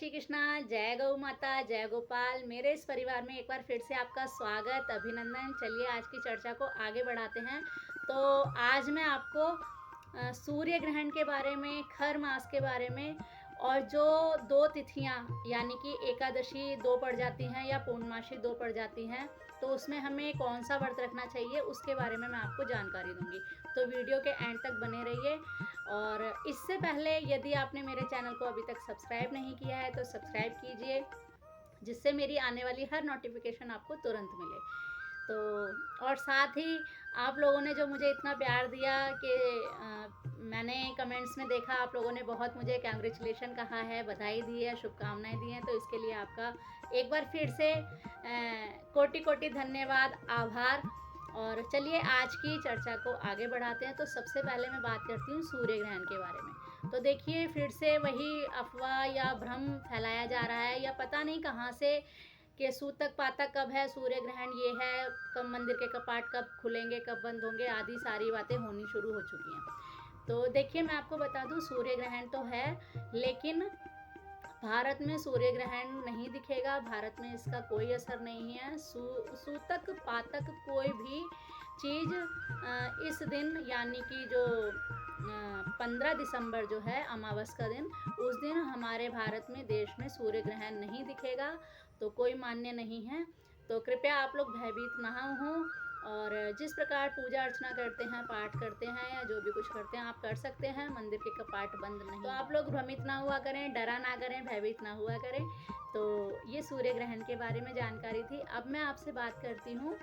श्री कृष्णा। जय गौ माता, जय गोपाल। मेरे इस परिवार में एक बार फिर से आपका स्वागत, अभिनंदन। चलिए आज की चर्चा को आगे बढ़ाते हैं। तो आज मैं आपको सूर्य ग्रहण के बारे में, खर मास के बारे में और जो दो तिथियां यानी कि एकादशी दो पड़ जाती हैं या पूर्णमासी दो पड़ जाती हैं, तो उसमें हमें कौन सा व्रत रखना चाहिए उसके बारे में मैं आपको जानकारी दूंगी। तो वीडियो के एंड तक बने रहिए। और इससे पहले यदि आपने मेरे चैनल को अभी तक सब्सक्राइब नहीं किया है तो सब्सक्राइब कीजिए, जिससे मेरी आने वाली हर नोटिफिकेशन आपको तुरंत मिले। तो और साथ ही आप लोगों ने जो मुझे इतना प्यार दिया कि मैंने कमेंट्स में देखा, आप लोगों ने बहुत मुझे कांग्रेचुलेशन कहा है, बधाई दी है, शुभकामनाएं दी हैं। तो इसके लिए आपका एक बार फिर से कोटि कोटि धन्यवाद, आभार। और चलिए आज की चर्चा को आगे बढ़ाते हैं। तो सबसे पहले मैं बात करती हूँ सूर्य ग्रहण के बारे में। तो देखिए, फिर से वही अफवाह या भ्रम फैलाया जा रहा है, या पता नहीं कहाँ से कि सूतक पातक कब है, सूर्य ग्रहण ये है, कब मंदिर के कपाट कब खुलेंगे, कब बंद होंगे, आदि सारी बातें होनी शुरू हो चुकी हैं। तो देखिए, मैं आपको बता दूं, सूर्य ग्रहण तो है, लेकिन भारत में सूर्य ग्रहण नहीं दिखेगा। भारत में इसका कोई असर नहीं है। सूतक पातक कोई भी चीज़ इस दिन यानी कि जो 15 दिसंबर जो है अमावस का दिन, उस दिन हमारे भारत में, देश में सूर्य ग्रहण नहीं दिखेगा। तो कोई मान्य नहीं है। तो कृपया आप लोग भयभीत ना हों, और जिस प्रकार पूजा अर्चना करते हैं, पाठ करते हैं या जो भी कुछ करते हैं आप कर सकते हैं, मंदिर के कपाट बंद नहीं। तो आप लोग भ्रमित ना हुआ करें, डरा ना करें, भयभीत ना हुआ करें। तो ये सूर्य ग्रहण के बारे में जानकारी थी। अब मैं आपसे बात करती हूँ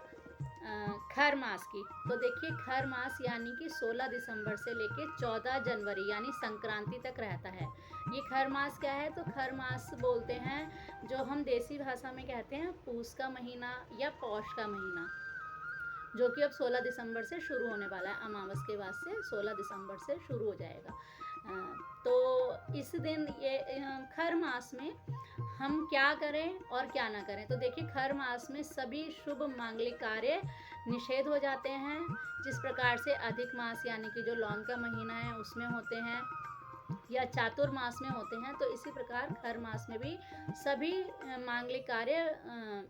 खर मास की। तो देखिए, खर मास यानी कि 16 दिसंबर से लेके 14 जनवरी यानी संक्रांति तक रहता है। ये खर मास क्या है? तो खर मास बोलते हैं, जो हम देसी भाषा में कहते हैं पूस का महीना या पौष का महीना, जो कि अब 16 दिसंबर से शुरू होने वाला है। अमावस के बाद से 16 दिसंबर से शुरू हो जाएगा। तो इस दिन ये खर मास में हम क्या करें और क्या ना करें। तो देखिए, खर मास में सभी शुभ मांगलिक कार्य निषेध हो जाते हैं, जिस प्रकार से अधिक मास यानी कि जो लौन का महीना है उसमें होते हैं, या चातुर्मास में होते हैं। तो इसी प्रकार खर मास में भी सभी मांगलिक कार्य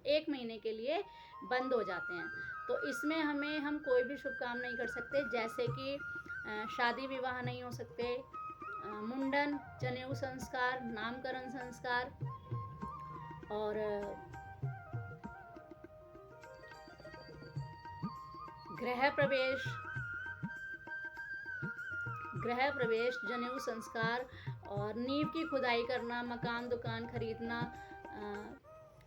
एक महीने के लिए बंद हो जाते हैं। तो इसमें हम कोई भी शुभ काम नहीं कर सकते, जैसे कि शादी विवाह नहीं हो सकते, मुंडन, जनेऊ संस्कार, नामकरण संस्कार, और गृह प्रवेश, जनेऊ संस्कार, और नींव की खुदाई करना, मकान दुकान खरीदना,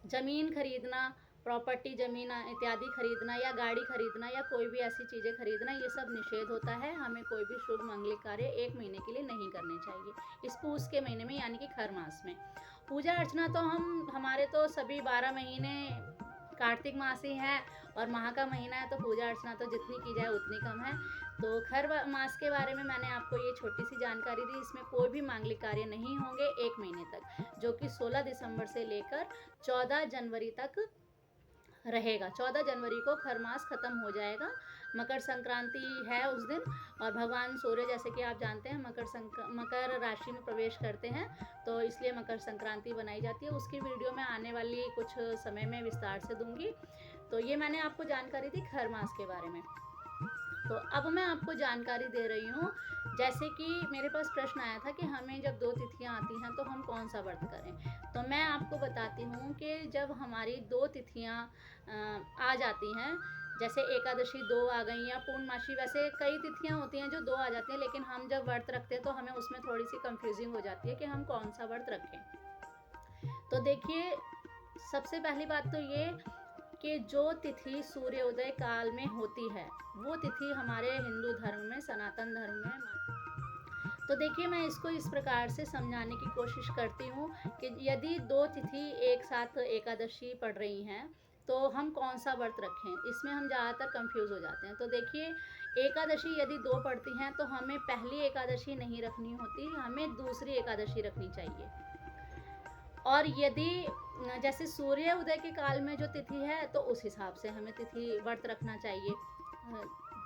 जमीन खरीदना, प्रॉपर्टी जमीन इत्यादि खरीदना, या गाड़ी खरीदना, या कोई भी ऐसी चीज़ें खरीदना, ये सब निषेध होता है। हमें कोई भी शुभ मांगलिक कार्य एक महीने के लिए नहीं करने चाहिए इस पूस के महीने में यानी कि खर मास में। पूजा अर्चना तो हमारे तो सभी 12 महीने कार्तिक मास ही है, और माह का महीना है, तो पूजा अर्चना तो जितनी की जाए उतनी कम है। तो खर मास के बारे में मैंने आपको ये छोटी सी जानकारी दी। इसमें कोई भी मांगलिक कार्य नहीं होंगे एक महीने तक, जो कि 16 दिसंबर से लेकर 14 जनवरी तक रहेगा। 14 जनवरी को खर मास खत्म हो जाएगा। मकर संक्रांति है उस दिन, और भगवान सूर्य, जैसे कि आप जानते हैं, मकर राशि में प्रवेश करते हैं, तो इसलिए मकर संक्रांति बनाई जाती है। उसकी वीडियो मैं आने वाली कुछ समय में विस्तार से दूंगी। तो ये मैंने आपको जानकारी दी खर मास के बारे में। तो अब मैं आपको जानकारी दे रही हूँ, जैसे कि मेरे पास प्रश्न आया था कि हमें जब दो तिथियां आती हैं तो हम कौन सा व्रत करें। तो मैं आपको बताती हूँ कि जब हमारी दो तिथियां आ जाती हैं, जैसे एकादशी दो आ गई, या पूर्णमासी, वैसे कई तिथियां होती हैं जो दो आ जाती हैं, लेकिन हम जब व्रत रखते हैं तो हमें उसमें थोड़ी सी कंफ्यूजिंग हो जाती है कि हम कौन सा व्रत रखें। तो देखिए, सबसे पहली बात तो ये कि जो तिथि सूर्योदय काल में होती है, वो तिथि हमारे हिंदू धर्म में, सनातन धर्म में, तो देखिए, मैं इसको इस प्रकार से समझाने की कोशिश करती हूँ कि यदि दो तिथि एक साथ एकादशी पड़ रही हैं तो हम कौन सा व्रत रखें। इसमें हम ज़्यादातर कंफ्यूज हो जाते हैं। तो देखिए, एकादशी यदि दो पड़ती हैं तो हमें पहली एकादशी नहीं रखनी होती, हमें दूसरी एकादशी रखनी चाहिए। और यदि जैसे सूर्य उदय के काल में जो तिथि है, तो उस हिसाब से हमें तिथि व्रत रखना चाहिए।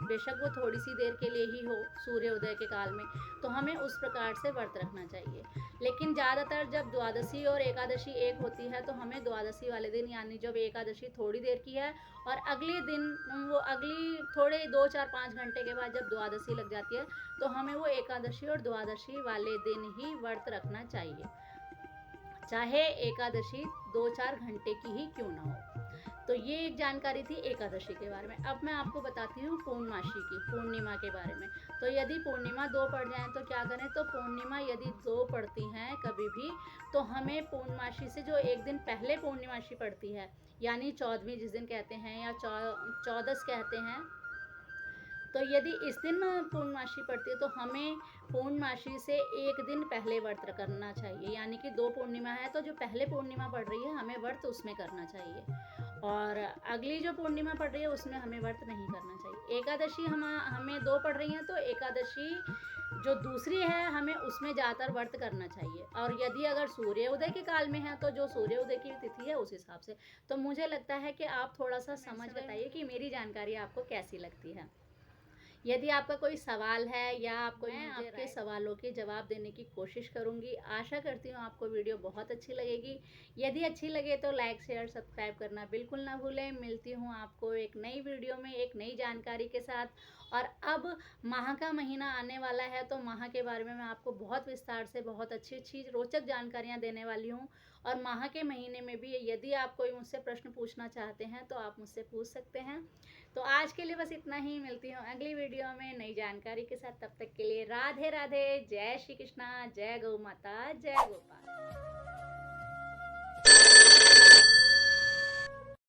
बेशक वो थोड़ी सी देर के लिए ही हो सूर्योदय के काल में, तो हमें उस प्रकार से व्रत रखना चाहिए। लेकिन ज़्यादातर जब द्वादशी और एकादशी एक होती है तो हमें द्वादशी वाले दिन, यानी जब एकादशी थोड़ी देर की है और अगले दिन वो अगली थोड़े 2-4-5 घंटे के बाद जब द्वादशी लग जाती है तो हमें वो एकादशी और द्वादशी वाले दिन ही व्रत रखना चाहिए, चाहे एकादशी 2-4 घंटे की ही क्यों ना हो। तो ये एक जानकारी थी एकादशी के बारे में। अब मैं आपको बताती हूँ पूर्णमासी की, पूर्णिमा के बारे में। तो यदि पूर्णिमा 2 पड़ जाएँ तो क्या करें, तो पूर्णिमा यदि 2 पड़ती हैं कभी भी, तो हमें पूर्णमासी से जो एक दिन पहले पूर्णिमासी पड़ती है, यानी 14वीं जिस दिन कहते हैं या चौदस कहते हैं, तो यदि इस दिन पूर्णमासी पड़ती है तो हमें पूर्णमासी से एक दिन पहले व्रत करना चाहिए, यानी कि 2 पूर्णिमा है तो जो पहले पूर्णिमा पड़ रही है हमें व्रत उसमें करना चाहिए, और अगली जो पूर्णिमा पड़ रही है उसमें हमें व्रत नहीं करना चाहिए। एकादशी हमें 2 पड़ रही हैं तो एकादशी जो दूसरी है हमें उसमें ज़्यादातर व्रत करना चाहिए, और यदि अगर सूर्योदय के काल में है तो जो सूर्योदय की तिथि है उस हिसाब से। तो मुझे लगता है कि आप थोड़ा सा समझ बताइए कि मेरी जानकारी आपको कैसी लगती है। यदि आपका कोई सवाल है या मैं आपके सवालों के जवाब देने की कोशिश करूंगी। आशा करती हूँ आपको वीडियो बहुत अच्छी लगेगी। यदि अच्छी लगे तो लाइक शेयर सब्सक्राइब करना बिल्कुल ना भूलें। मिलती हूँ आपको एक नई वीडियो में एक नई जानकारी के साथ। और अब माह का महीना आने वाला है तो माह के बारे में मैं आपको बहुत विस्तार से बहुत अच्छी अच्छी रोचक जानकारियाँ देने वाली हूँ। और माह के महीने में भी यदि आप कोई मुझसे प्रश्न पूछना चाहते हैं तो आप मुझसे पूछ सकते हैं। तो आज के लिए बस इतना ही। मिलती हूँ अगली वीडियो में नई जानकारी के साथ। तब तक के लिए राधे राधे, जय श्री कृष्णा, जय गौ माता, जय गोपाल।